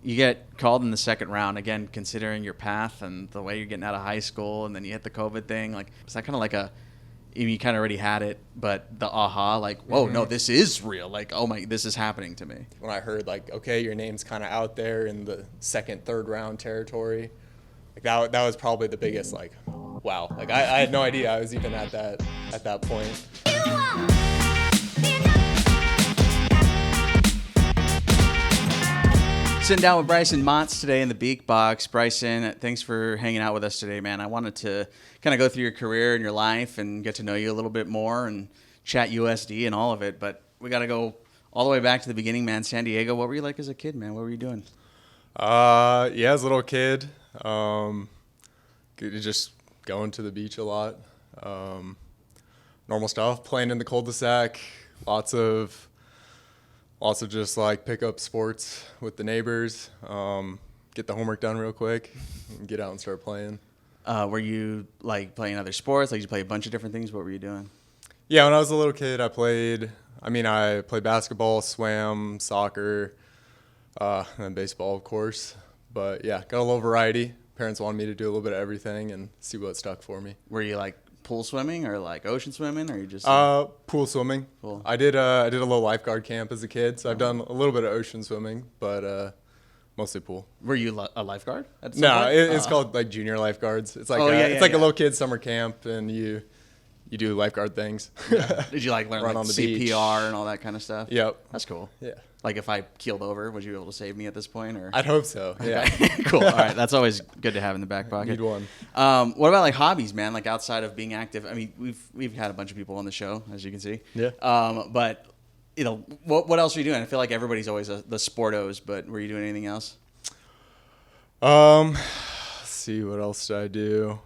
you get called in the second round, again, considering your path and the way you're getting out of high school, and then you hit the COVID thing. Like, is that kind of like you kind of already had it, but the aha, like, whoa, no, this is real. Like, oh my, this is happening to me. When I heard, like, okay, your name's kind of out there in the second, third round territory, like that was probably the biggest, like, wow. Like, I had no idea I was even at that point. Sitting down with Brycen Mautz today in the Beak Box. Brycen, thanks for hanging out with us today, man. I wanted to kind of go through your career and your life and get to know you a little bit more and chat USD and all of it. But we got to go all the way back to the beginning, man. San Diego, what were you like as a kid, man? What were you doing? As a little kid, just going to the beach a lot. Normal stuff, playing in the cul-de-sac, lots of just like pick up sports with the neighbors, get the homework done real quick, and get out and start playing. Were you like playing other sports? Like, did you play a bunch of different things? What were you doing? Yeah, when I was a little kid, I played basketball, swam, soccer, and then baseball, of course. But yeah, got a little variety. Parents wanted me to do a little bit of everything and see what stuck for me. Were you like pool swimming or like ocean swimming, or you just pool swimming? Cool. I did a little lifeguard camp as a kid, so I've done a little bit of ocean swimming, but mostly pool. Were you a lifeguard at some No, point? it's called like junior lifeguards. It's like a little kid summer camp, and you do lifeguard things. Yeah. Did you like learn Run like on the CPR beach and all that kind of stuff? Yep. That's cool. Yeah. Like if I keeled over, would you be able to save me at this point? Or I'd hope so. Yeah. Cool. All right. That's always good to have in the back pocket. Need one. What about like hobbies, man? Like outside of being active? I mean, we've had a bunch of people on the show, as you can see. Yeah. But you know, what else are you doing? I feel like everybody's always the sportos, but were you doing anything else? Let's see, what else did I do?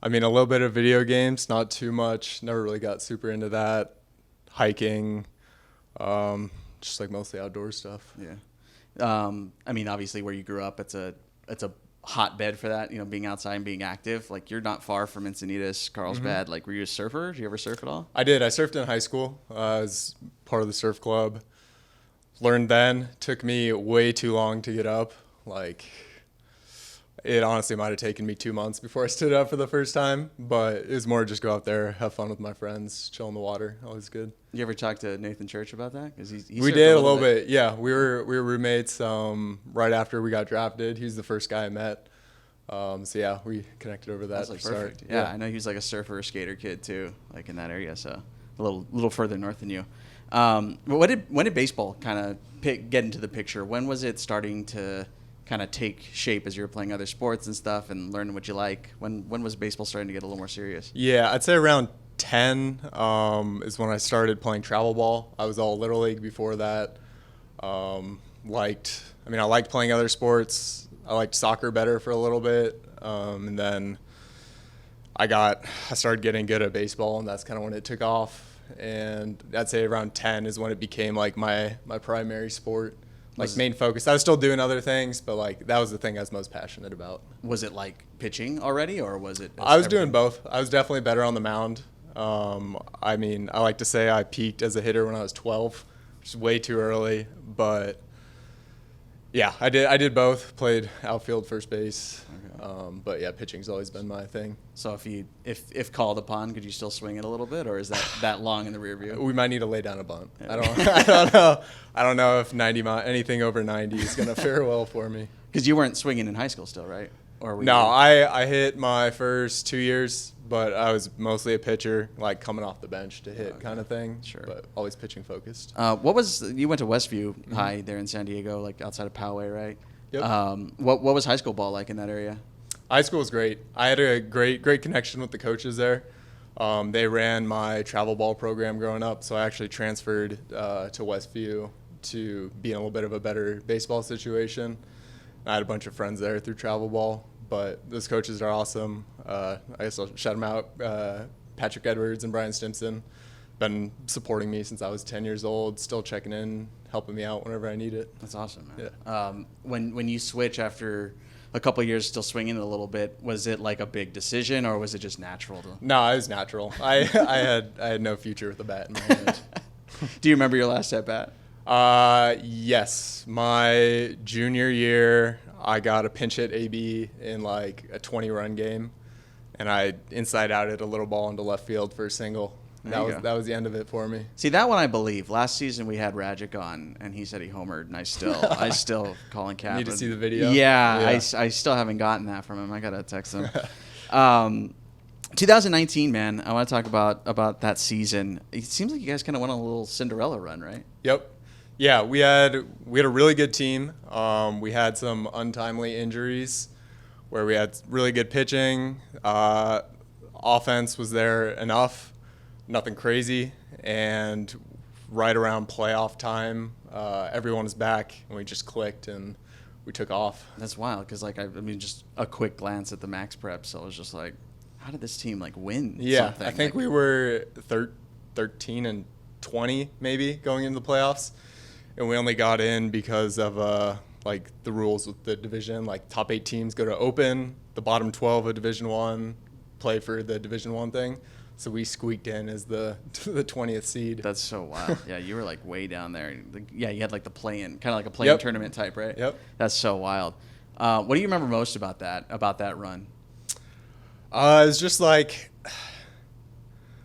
I mean, a little bit of video games, not too much. Never really got super into that. Hiking, just like mostly outdoor stuff. Yeah. I mean, obviously where you grew up, it's a hotbed for that, you know, being outside and being active. Like, you're not far from Encinitas, Carlsbad. Like, were you a surfer? Did you ever surf at all? I did. I surfed in high school. I was part of the surf club. Learned then. Took me way too long to get up. Like, it honestly might have taken me 2 months before I stood up for the first time, but it was more just go out there, have fun with my friends, chill in the water. Always good. You ever talk to Nathan Church about that? Because we did a little bit. Yeah, we were roommates right after we got drafted. He was the first guy I met. So yeah, we connected over that. That's like perfect. Yeah, I know he was like a surfer, skater kid too, like in that area. So a little further north than you. But when did baseball kind of get into the picture? When was it starting to kind of take shape as you were playing other sports and stuff and learning what you like? When was baseball starting to get a little more serious? Yeah, I'd say around 10 is when I started playing travel ball. I was all Little League before that. I liked playing other sports. I liked soccer better for a little bit. And then I started getting good at baseball, and that's kind of when it took off. And I'd say around 10 is when it became like my primary sport. Like main focus. I was still doing other things, but like that was the thing I was most passionate about. Was it like pitching already, or was it? I was doing both. I was definitely better on the mound. I mean, I like to say I peaked as a hitter when I was 12, which is way too early. But yeah, I did both. Played outfield, first base. Okay. But yeah, pitching's always been my thing. So if called upon, could you still swing it a little bit, or is that long in the rear view? We might need to lay down a bunt. Yeah. I don't know if anything over 90 is gonna fare well for me. Because you weren't swinging in high school still, right? Or were no, you? I hit my first 2 years, but I was mostly a pitcher, like coming off the bench to hit kind of thing. Sure. But always pitching focused. You went to Westview High there in San Diego, like outside of Poway, right? Yep. What was high school ball like in that area? High school was great. I had a great connection with the coaches there. They ran my travel ball program growing up, so I actually transferred to Westview to be in a little bit of a better baseball situation. I had a bunch of friends there through travel ball, but those coaches are awesome. I guess I'll shout them out. Patrick Edwards and Brian Stimson been supporting me since I was 10 years old, still checking in, helping me out whenever I need it. That's awesome, man. Yeah. When you switch after a couple of years still swinging it a little bit, was it like a big decision, or was it just natural? No, it was natural. I had no future with the bat in my hand. Do you remember your last at bat? Yes. My junior year, I got a pinch hit AB in like a 20-run game, and I inside-outed a little ball into left field for a single. That was the end of it for me. See, that one I believe. Last season we had Rajic on, and he said he homered, and I still calling cap. Need to see the video? Yeah. I still haven't gotten that from him. I got to text him. 2019, man, I want to talk about that season. It seems like you guys kind of went on a little Cinderella run, right? Yep. Yeah, we had a really good team. We had some untimely injuries where we had really good pitching. Offense was there enough. Nothing crazy, and right around playoff time, everyone was back, and we just clicked, and we took off. That's wild, because like I mean, just a quick glance at the max prep, so I was just like, how did this team like win? Yeah, something? I think we were 13 and 20 maybe going into the playoffs, and we only got in because of like the rules with the division. Like top 8 teams go to open, the bottom 12 of Division I play for the Division I thing. So we squeaked in as the 20th seed. That's so wild. Yeah, you were like way down there. Yeah, you had like the play-in, kind of like a play-in tournament type, right? Yep. That's so wild. What do you remember most about that run? It was just like,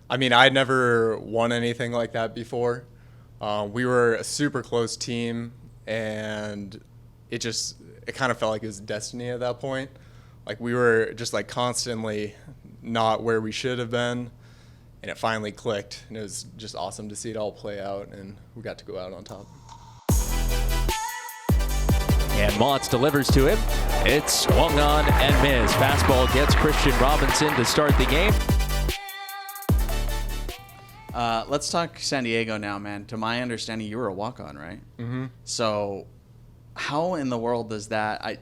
I mean, I'd never won anything like that before. We were a super close team, and it kind of felt like it was destiny at that point. Like we were just like constantly not where we should have been, and it finally clicked, and it was just awesome to see it all play out, and we got to go out on top. And Mautz delivers to him. It's swung on and missed. Fastball gets Christian Robinson to start the game. Let's talk San Diego now, man. To my understanding, you were a walk-on, right? Mm-hmm. So how in the world does that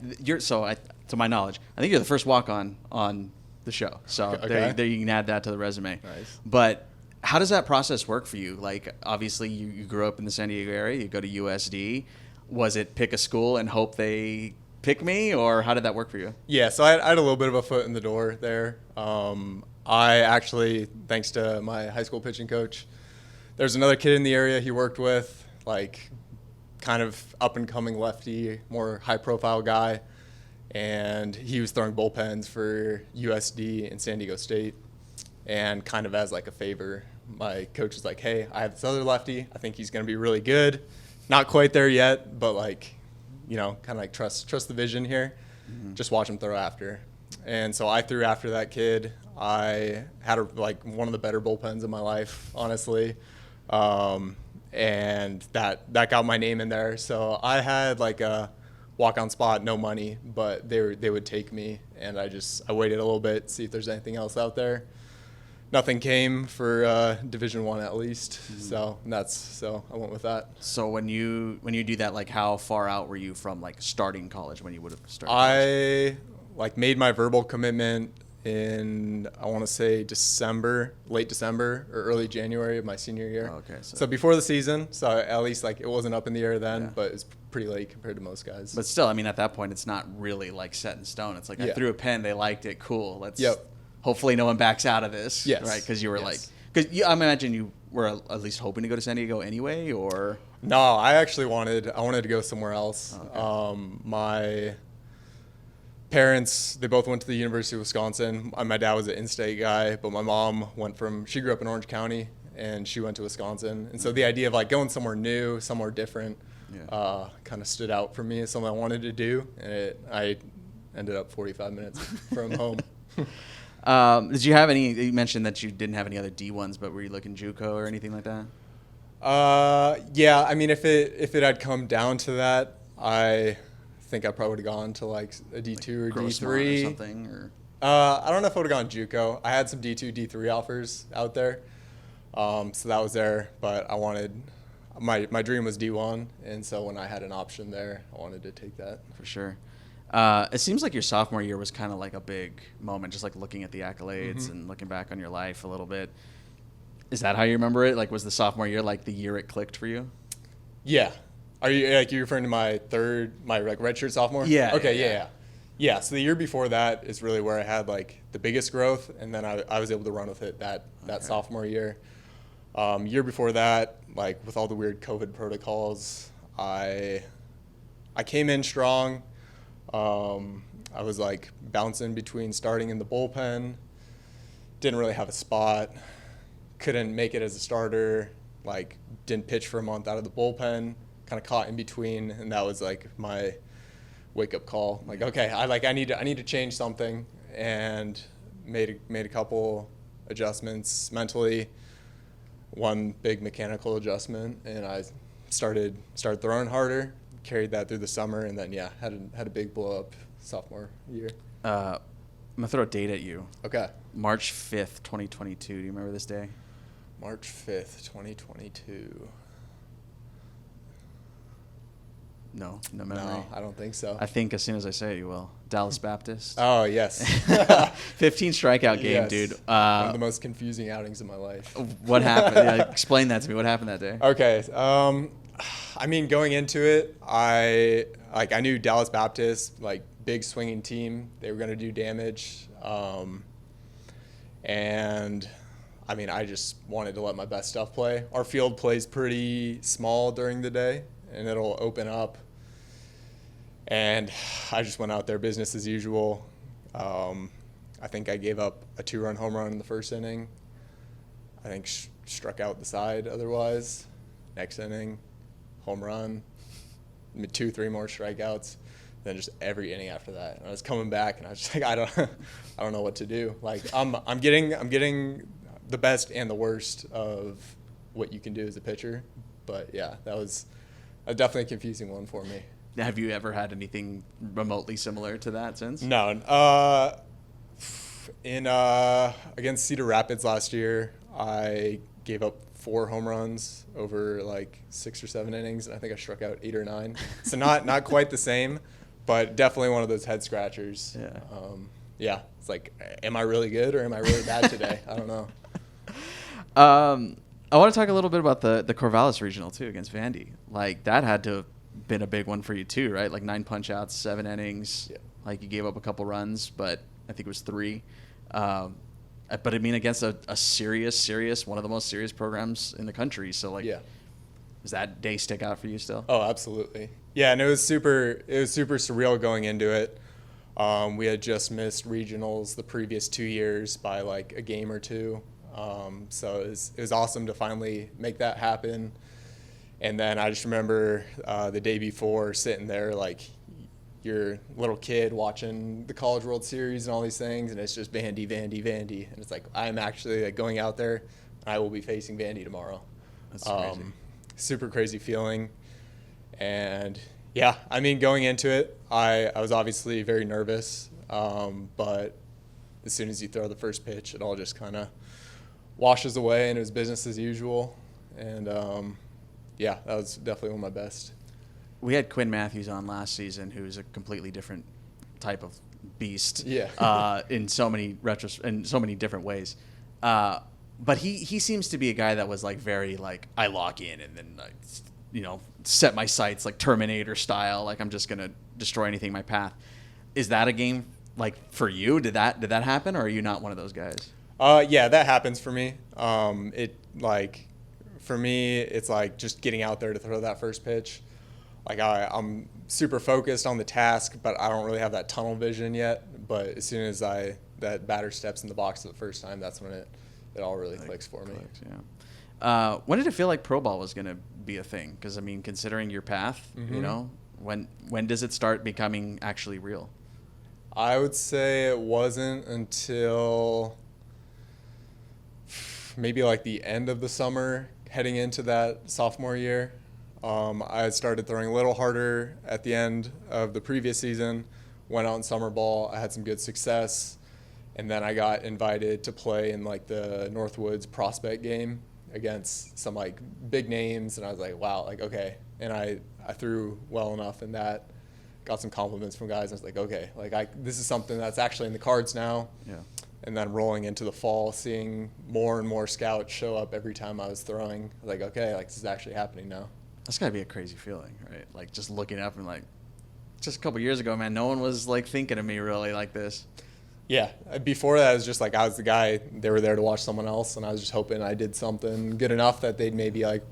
to my knowledge, I think you're the first walk-on on the show. So okay. there you can add that to the resume. Nice. But how does that process work for you? Like, obviously, you grew up in the San Diego area. You go to USD. Was it pick a school and hope they pick me, or how did that work for you? Yeah, so I had a little bit of a foot in the door there. I actually, thanks to my high school pitching coach, there's another kid in the area he worked with, like kind of up-and-coming lefty, more high-profile guy. And he was throwing bullpens for USD and San Diego State. And kind of as like a favor, my coach was like, hey, I have this other lefty. I think he's going to be really good. Not quite there yet, but like, you know, kind of like trust the vision here. Mm-hmm. Just watch him throw after. And so I threw after that kid. I had one of the better bullpens in my life, honestly. And that got my name in there. So I had like a walk-on spot, no money, but they would take me, and I waited a little bit, see if there's anything else out there. Nothing came for Division I at least, so I went with that. So when you do that, like how far out were you from like starting college when you would have started? I made my verbal commitment in, I want to say late December or early January of my senior year. Oh, okay. So before the season, so at least like it wasn't up in the air then, but it was pretty late compared to most guys. But still, I mean, at that point, it's not really like set in stone. It's like I threw a pen, they liked it, cool. Let's hopefully no one backs out of this, right? Because you were I imagine you were at least hoping to go to San Diego anyway, or no? I wanted to go somewhere else. Okay. My parents, they both went to the University of Wisconsin. My dad was an in-state guy, but my mom she grew up in Orange County, and she went to Wisconsin. And so the idea of like going somewhere new, somewhere different, kind of stood out for me as something I wanted to do. And I ended up 45 minutes from home. Did you have any, you mentioned that you didn't have any other D1s, but were you looking JUCO or anything like that? Yeah, I mean, if it had come down to that, I think I probably would have gone to like a D2 or D3 or something. Or I don't know if I would have gone JUCO. I had some D2, D3 offers out there, so that was there. But my dream was D1, and so when I had an option there, I wanted to take that. For sure. It seems like your sophomore year was kind of like a big moment, just like looking at the accolades and looking back on your life a little bit. Is that how you remember it? Like, was the sophomore year like the year it clicked for you? Yeah. Are you referring to my redshirt sophomore? Yeah. Okay. Yeah. So the year before that is really where I had like the biggest growth, and then I was able to run with it that sophomore year. Year before that, like with all the weird COVID protocols, I came in strong. I was like bouncing between starting in the bullpen. Didn't really have a spot. Couldn't make it as a starter. Like didn't pitch for a month out of the bullpen. Kind of caught in between, and that was like my wake-up call. Like, okay, I need to change something, and made a couple adjustments mentally. One big mechanical adjustment, and I started throwing harder. Carried that through the summer, and then had a big blow up sophomore year. I'm gonna throw a date at you. Okay. March 5th, 2022. Do you remember this day? March 5th, 2022. No memory. No, I don't think so. I think as soon as I say it, you will. Dallas Baptist. Oh, yes. 15 strikeout game, Yes. dude. One of the most confusing outings of my life. What happened? Yeah, explain that to me. What happened that day? Okay. I mean, going into it, I knew Dallas Baptist, like big swinging team. They were going to do damage. And I mean, I just wanted to let my best stuff play. Our field plays pretty small during the day, and it'll open up. And I just went out there business as usual. I think I gave up a 2-run home run in the first inning. I think struck out the side otherwise. Next inning, home run, 2-3 more strikeouts. Then just every inning after that. And I was coming back, and I was just like, I don't know what to do. Like I'm getting the best and the worst of what you can do as a pitcher. But yeah, that was definitely a confusing one for me. Have you ever had anything remotely similar to that since? No. Against Cedar Rapids last year, I gave up 4 home runs over like 6 or 7 innings, and I think I struck out 8 or 9. So not quite the same, but definitely one of those head scratchers. Yeah. It's like, am I really good or am I really bad today? I don't know. I want to talk a little bit about the Corvallis Regional too against Vandy. Like that had to have been a big one for you too, right? Like 9 punch outs, 7 innings. Yeah. Like you gave up a couple runs, but I think it was 3. But I mean, against a serious, one of the most serious programs in the country. So like, does that day stick out for you still? Oh, absolutely. Yeah, and it was super surreal going into it. We had just missed regionals the previous 2 years by like a game or 2. So it was awesome to finally make that happen. And then I just remember the day before sitting there like your little kid watching the College World Series and all these things, and it's just Vandy. And it's like, I'm actually like going out there, and I will be facing Vandy tomorrow. That's crazy. Super crazy feeling. And yeah, I mean, going into it, I was obviously very nervous, but as soon as you throw the first pitch, it all just kind of washes away, and it was business as usual. And yeah, that was definitely one of my best. We had Quinn Matthews on last season, who's a completely different type of beast. Yeah. In so many different ways. But he seems to be a guy that was like very like, I lock in and then set my sights like Terminator style. Like I'm just gonna destroy anything in my path. Is that a game like for you? Did that happen, or are you not one of those guys? Yeah, that happens for me. For me, it's like just getting out there to throw that first pitch. Like I'm super focused on the task, but I don't really have that tunnel vision yet. But as soon as that batter steps in the box for the first time, that's when it all really clicks for me. Yeah. When did it feel like pro ball was going to be a thing? Because I mean, considering your path, when does it start becoming actually real? I would say it wasn't until maybe like the end of the summer, heading into that sophomore year. I started throwing a little harder at the end of the previous season, went out in summer ball. I had some good success, and then I got invited to play in like the Northwoods prospect game against some like big names, and I was like, wow, like okay. And I threw well enough in that, got some compliments from guys. And I was like, okay, like this is something that's actually in the cards now. Yeah. And then rolling into the fall, seeing more and more scouts show up every time I was throwing, I was like, okay, like this is actually happening now. That's got to be a crazy feeling, right? Like just looking up and like, just a couple years ago, man, no one was like thinking of me really like this. Yeah. Before that, it was just like I was the guy, they were there to watch someone else, and I was just hoping I did something good enough that they'd maybe like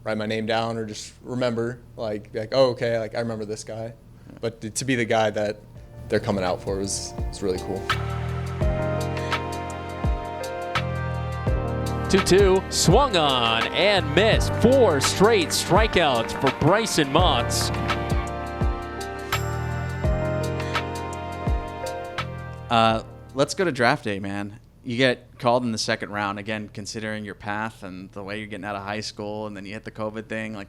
write my name down or just remember, like oh, okay, like I remember this guy. But to be the guy that they're coming out for was really cool. 2-2, swung on and missed. 4 straight strikeouts for Brycen Mautz. Let's go to draft day, man. You get called in the second round, again, considering your path and the way you're getting out of high school, and then you hit the COVID thing. Like,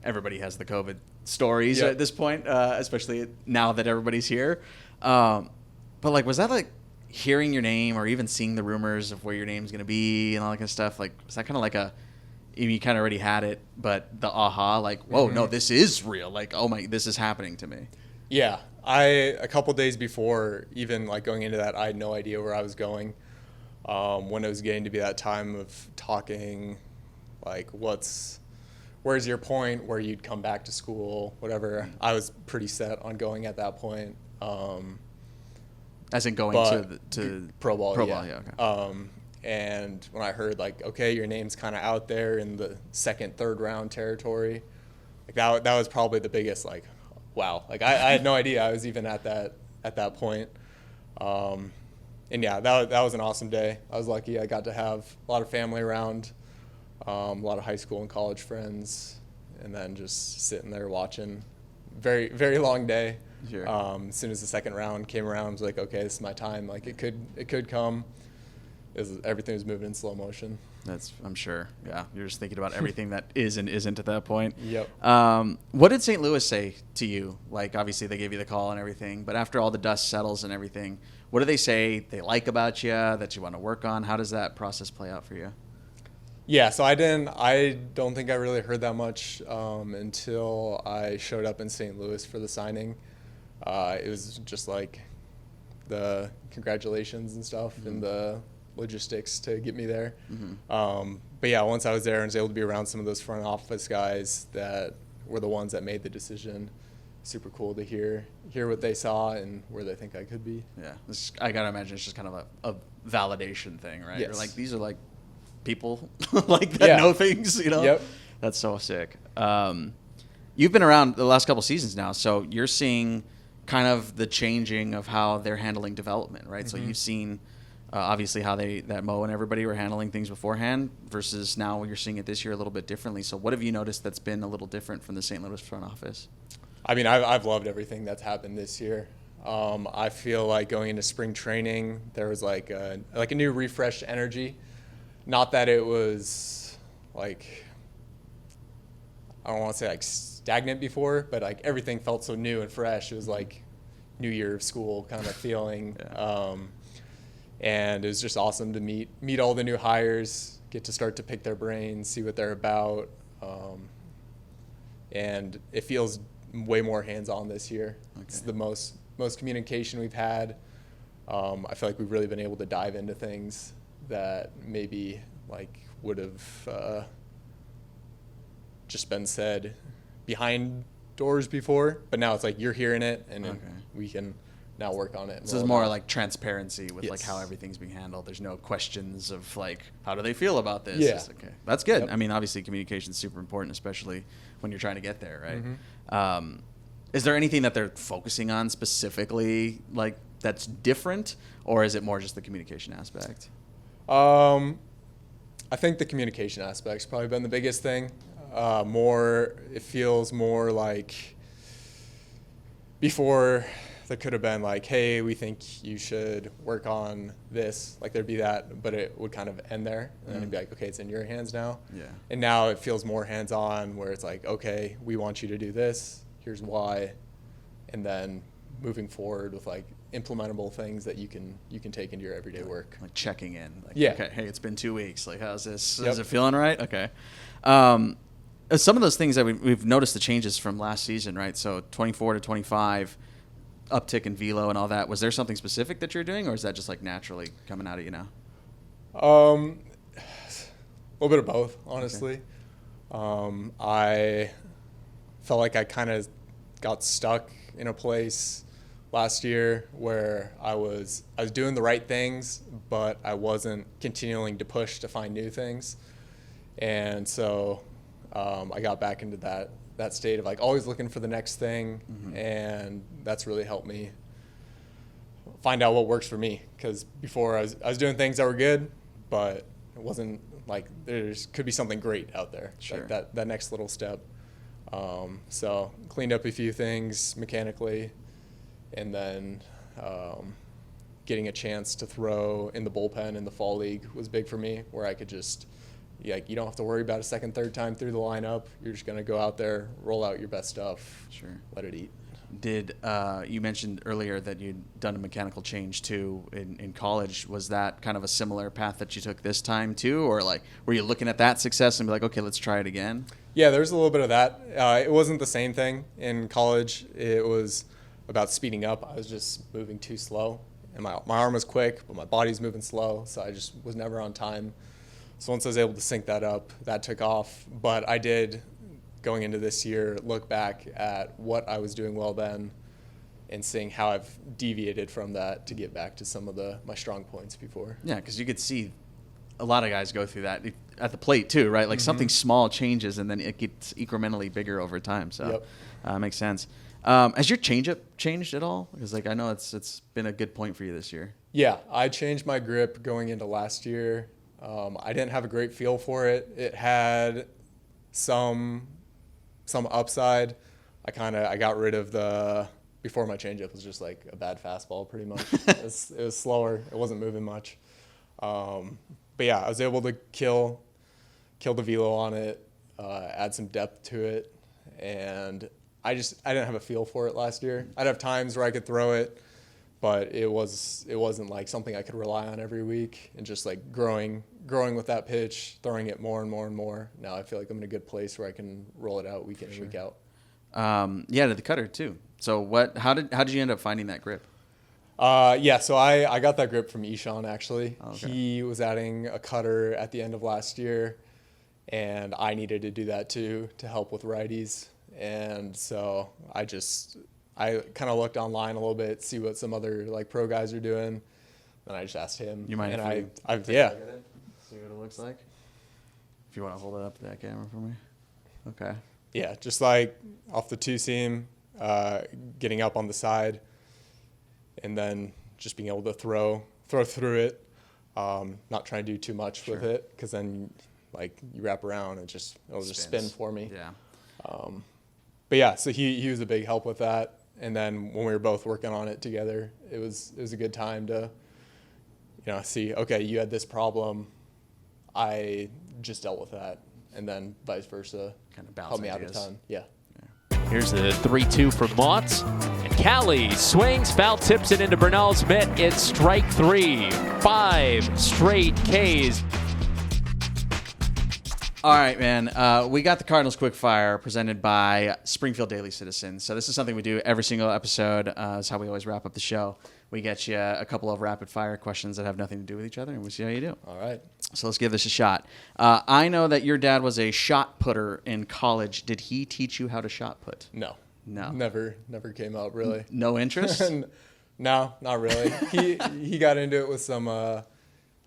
everybody has the COVID stories at this point, especially now that everybody's here. But, like, was that, like, hearing your name or even seeing the rumors of where your name's going to be and all that kind of stuff? Like, was that kind of like you kind of already had it, but the aha, like, whoa, no, this is real. Like, oh, my, this is happening to me. Yeah. A couple days before even, like, going into that, I had no idea where I was going. When it was getting to be that time of talking, like, where's your point where you'd come back to school, whatever, I was pretty set on going at that point. As in going to pro ball, yeah. Okay. And when I heard, like, okay, your name's kind of out there in the second, third round territory, like that was probably the biggest, like, wow. Like, I had no idea I was even at that point. And yeah, that was an awesome day. I was lucky. I got to have a lot of family around, a lot of high school and college friends, and then just sitting there watching. Very, very long day. Sure. As soon as the second round came around, I was like, okay, this is my time. Like, it could come. Everything was moving in slow motion. I'm sure. Yeah, you're just thinking about everything that is and isn't at that point. Yep. What did St. Louis say to you? Like, obviously they gave you the call and everything, but after all the dust settles and everything, what do they say they like about you, that you want to work on? How does that process play out for you? Yeah, so I don't think I really heard that much until I showed up in St. Louis for the signing. It was just like the congratulations and stuff and the logistics to get me there. But yeah, once I was there and was able to be around some of those front office guys that were the ones that made the decision, super cool to hear what they saw and where they think I could be. Yeah, I gotta imagine it's just kind of a validation thing, right? Yes. You're like, these are like people like that know things, you know? Yep. That's so sick. You've been around the last couple seasons now, so you're seeing kind of the changing of how they're handling development, right? So you've seen obviously how that Mo and everybody were handling things beforehand versus now you're seeing it this year a little bit differently. So what have you noticed that's been a little different from the St. Louis front office? I mean, I've loved everything that's happened this year. I feel like going into spring training, there was like a new refreshed energy. Not that it was like, I don't want to say like stagnant before, but like everything felt so new and fresh. It was like new year of school kind of feeling. Yeah. And it was just awesome to meet all the new hires, get to start to pick their brains, see what they're about. And it feels way more hands-on this year. Okay. It's the most communication we've had. I feel like we've really been able to dive into things that maybe like would have just been said behind doors before, but now it's like you're hearing it and we can now work on it. This is more like transparency with like how everything's being handled. There's no questions of like, how do they feel about this? Yeah. Okay. That's good. Yep. I mean, obviously communication is super important, especially when you're trying to get there, right? Is there anything that they're focusing on specifically like that's different, or is it more just the communication aspect? I think the communication aspect's probably been the biggest thing. It feels more like before there could have been like, hey, we think you should work on this. Like there'd be that, but it would kind of end there. And then it'd be like, okay, it's in your hands now. Yeah. And now it feels more hands-on where it's like, okay, we want you to do this. Here's why. And then moving forward with like implementable things that you can take into your everyday work. Like checking in. Like, yeah. Okay, hey, it's been 2 weeks. Like, how's this? Yep. Is it feeling right? Okay. Some of those things that we've noticed the changes from last season, right? So 24 to 25, uptick in velo and all that. Was there something specific that you're doing, or is that just like naturally coming out of you now? A little bit of both, honestly. Okay. I felt like I kind of got stuck in a place last year where I was doing the right things, but I wasn't continuing to push to find new things. And so I got back into that state of like always looking for the next thing, and that's really helped me find out what works for me. Because before I was doing things that were good, but it wasn't like could be something great out there. Sure. Like that next little step. So cleaned up a few things mechanically, and then getting a chance to throw in the bullpen in the fall league was big for me, where I could just, you don't have to worry about a second, third time through the lineup. You're just going to go out there, roll out your best stuff, Sure. let it eat. Did you mentioned earlier that you'd done a mechanical change too in college? Was that kind of a similar path that you took this time too, or like were you looking at that success and be like, okay, let's try it again? Yeah, there's a little bit of that. It wasn't the same thing in college. It was about speeding up. I was just moving too slow, and my arm was quick, but my body's moving slow, so I just was never on time. So once I was able to sync that up, that took off. But I did, going into this year, look back at what I was doing well then and seeing how I've deviated from that to get back to some of my strong points before. Yeah, because you could see a lot of guys go through that at the plate too, right? Like something small changes and then it gets incrementally bigger over time. So makes sense. Has your changeup changed at all? Because like I know it's been a good point for you this year. Yeah, I changed my grip going into last year. I didn't have a great feel for it. It had some upside. I got rid of before my changeup was just like a bad fastball pretty much. It was slower. It wasn't moving much. But yeah, I was able to kill the velo on it, add some depth to it, and I didn't have a feel for it last year. I'd have times where I could throw it, but it wasn't like something I could rely on every week, and just like growing with that pitch, throwing it more and more and more. Now I feel like I'm in a good place where I can roll it out week in and week out. Yeah, to the cutter too. So how did you end up finding that grip? So I got that grip from Ishan actually. Okay. He was adding a cutter at the end of last year, and I needed to do that too to help with righties. And so I kind of looked online a little bit, see what some other like pro guys are doing, and I just asked him. You mind and if we yeah. See what it looks like? If you want to hold it up to that camera for me. Okay. Yeah, just like off the two seam, getting up on the side, and then just being able to throw through it, not trying to do too much with it, because then like you wrap around and it'll just spin for me. Yeah. But yeah, so he was a big help with that. And then when we were both working on it together, it was a good time to, see, okay, you had this problem, I just dealt with that, and then vice versa. Kind of bounce helped me out ideas. a ton. Yeah. Here's the 3-2 from Mautz. And Callie swings, foul tips it into Bernal's mitt. It's strike 3. 5 straight Ks. All right, man. We got the Cardinals Quickfire presented by Springfield Daily Citizen. So this is something we do every single episode. It's how we always wrap up the show. We get you a couple of rapid-fire questions that have nothing to do with each other, and we see how you do. All right. So let's give this a shot. I know that your dad was a shot putter in college. Did he teach you how to shot put? No. No. Never came up, really. No interest? No, not really. He got into it with some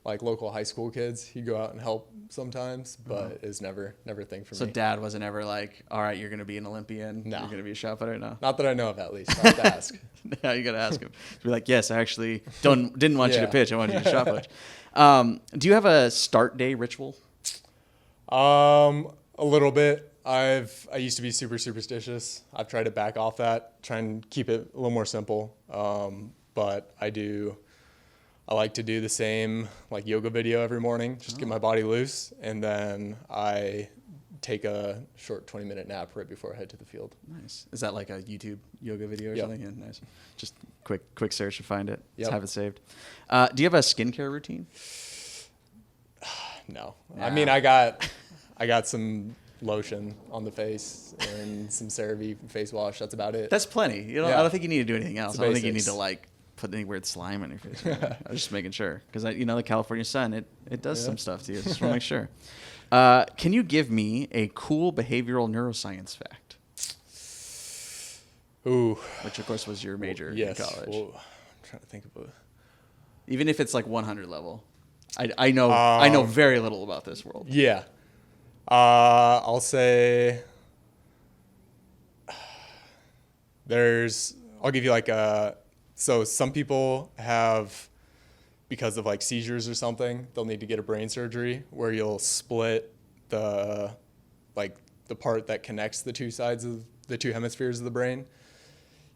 like local high school kids. He'd go out and help sometimes, but it's never a thing for me. So dad wasn't ever like, all right, you're going to be an Olympian. No. You're going to be a shot putter? No. Not that I know of, at least. I'll have to ask. Yeah, you got to ask him. Be like, yes, I actually didn't want you to pitch. I wanted you to shot put. Do you have a start day ritual? A little bit. I used to be super superstitious. I've tried to back off that, try and keep it a little more simple. But I like to do the same like yoga video every morning, just get my body loose, and then I take a short 20-minute nap right before I head to the field. Nice. Is that like a YouTube yoga video or Yep. something? Yeah, nice. Just quick search to find it. Yep. Just have it saved. Do you have a skincare routine? No. Nah. I mean, I got some lotion on the face and some CeraVe face wash. That's about it. That's plenty. I don't think you need to do anything else. It's I don't think you need basics. to like put any weird slime on your face. I was just making sure because the California sun it does some stuff to you. Just want to make sure. Can you give me a cool behavioral neuroscience fact? Ooh. Which of course was your major Yes. in college. Well, I'm trying to think of Even if it's like 100 level. I know very little about this world. Yeah. I'll say I'll give you like so some people have, because of like seizures or something, they'll need to get a brain surgery where you'll split the part that connects the two sides of the two hemispheres of the brain.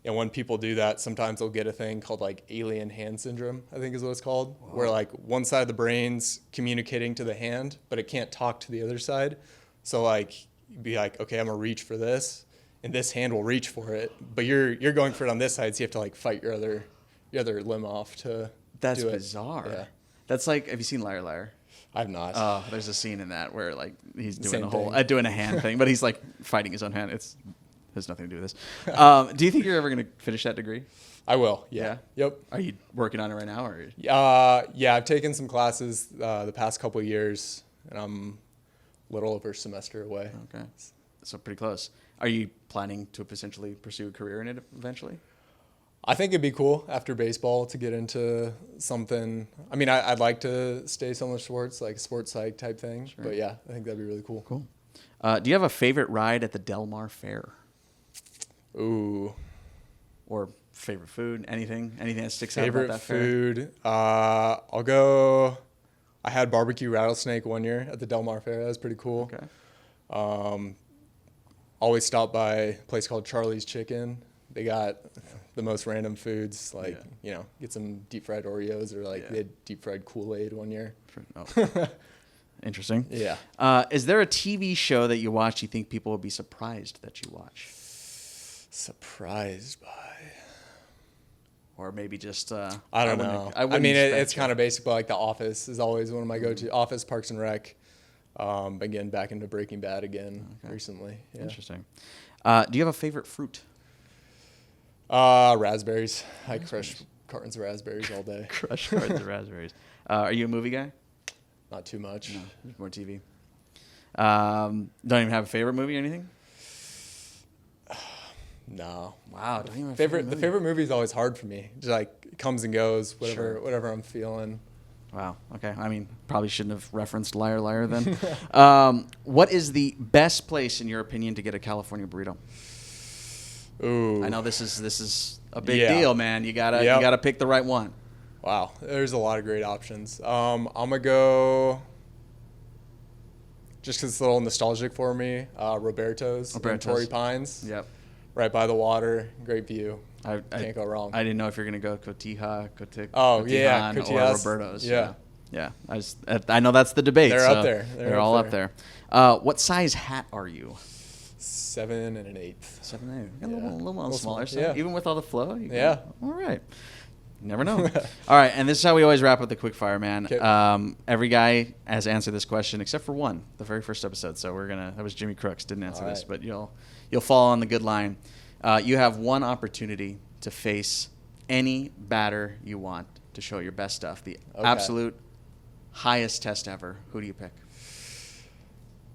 And when people do that, sometimes they'll get a thing called like alien hand syndrome, I think is what it's called, where like one side of the brain's communicating to the hand, but it can't talk to the other side. So like you'd be like, okay, I'm gonna reach for this, and this hand will reach for it, but you're going for it on this side, so you have to like fight your other limb off to That's do it. bizarre. Yeah. That's like, have you seen Liar Liar? I've not. Oh, there's a scene in that where like he's doing Same the whole thing. doing a hand thing, but he's like fighting his own hand. Has nothing to do with this. Do you think you're ever going to finish that degree? I will. Yeah? Yep. Are you working on it right now, or? Yeah, I've taken some classes the past couple of years, and I'm a little over a semester away. Okay, so pretty close. Are you planning to essentially pursue a career in it eventually? I think it'd be cool after baseball to get into something. I mean, I'd like to stay similar to sports, like a sports psych type thing. Sure. But yeah, I think that'd be really cool. Cool. Do you have a favorite ride at the Del Mar Fair? Ooh. Or favorite food? Anything that sticks out about Favorite that fair? food? I'll go. I had barbecue rattlesnake one year at the Del Mar Fair. That was pretty cool. Okay. Always stop by a place called Charlie's Chicken. They got the most random foods, like, get some deep fried Oreos, or like they had deep fried Kool-Aid one year. Oh. Interesting. Yeah. Is there a TV show that you watch you think people would be surprised that you watch? Surprised by. Or maybe just I don't know. I mean, it's kind of basically like The Office is always one of my go-to. Office, Parks and Rec. Again, back into Breaking Bad again recently. Yeah. Interesting. Do you have a favorite fruit? Raspberries. I crush cartons of raspberries all day. Crush cartons of raspberries. Are you a movie guy? Not too much. No, more TV. Don't even have a favorite movie or anything? No. Wow. Don't even have The favorite movie is always hard for me. Just like it comes and goes, whatever I'm feeling. Wow. Okay. I mean, probably shouldn't have referenced Liar Liar then. What is the best place, in your opinion, to get a California burrito? Ooh. I know this is a big deal, man. You gotta pick the right one. Wow. There's a lot of great options. I'm gonna go. Just because it's a little nostalgic for me, Roberto's in Torrey Pines. Yep. Right by the water, great view. I Can't go wrong. I didn't know if you're gonna go Cotija, Cotijan, or Roberto's. Yeah. Yeah. I know that's the debate. They're up there. They're all up there. What size hat are you? 7 1/8. 7 8. A Yeah. little on the smaller side. Yeah. Even with all the flow. Yeah. All right. You never know. All right, and this is how we always wrap up the Quickfire, man. Okay. Every guy has answered this question except for one, the very first episode. So that was Jimmy Crooks, didn't answer this, but you'll fall on the good line. You have one opportunity to face any batter you want to show your best stuff. The absolute highest test ever. Who do you pick?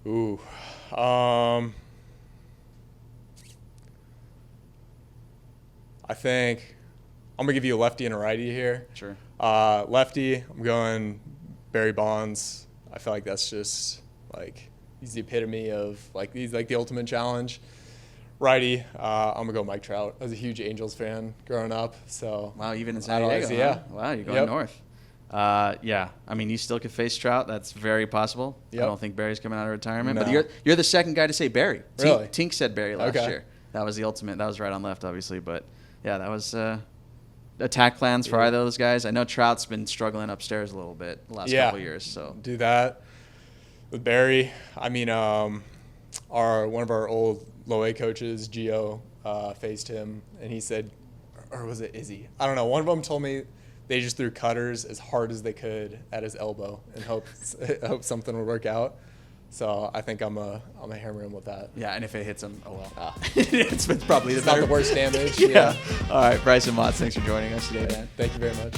Ooh. I think I'm going to give you a lefty and a righty here. Sure. Lefty, I'm going Barry Bonds. I feel like that's just like he's the epitome of like he's like the ultimate challenge. Righty, I'm going to go Mike Trout. I was a huge Angels fan growing up. So Wow, even in San Diego. Yeah. Huh? Wow, you're going north. Yeah, I mean, you still could face Trout. That's very possible. Yep. I don't think Barry's coming out of retirement. No. But you're the second guy to say Barry. Really? Tink said Barry last year. That was the ultimate. That was right on left, obviously. But, yeah, that was attack plans for either of those guys. I know Trout's been struggling upstairs a little bit the last couple of years. So do that. With Barry, I mean, one of our old low A coaches, Gio, faced him, and he said, or was it Izzy? I don't know. One of them told me they just threw cutters as hard as they could at his elbow and hope something would work out. So I think I'm a hammer him with that. yeah, and if it hits him, oh well. It's probably It's not the worst damage. Yeah. All right, Brycen Mautz, thanks for joining us today, man. Thank you very much.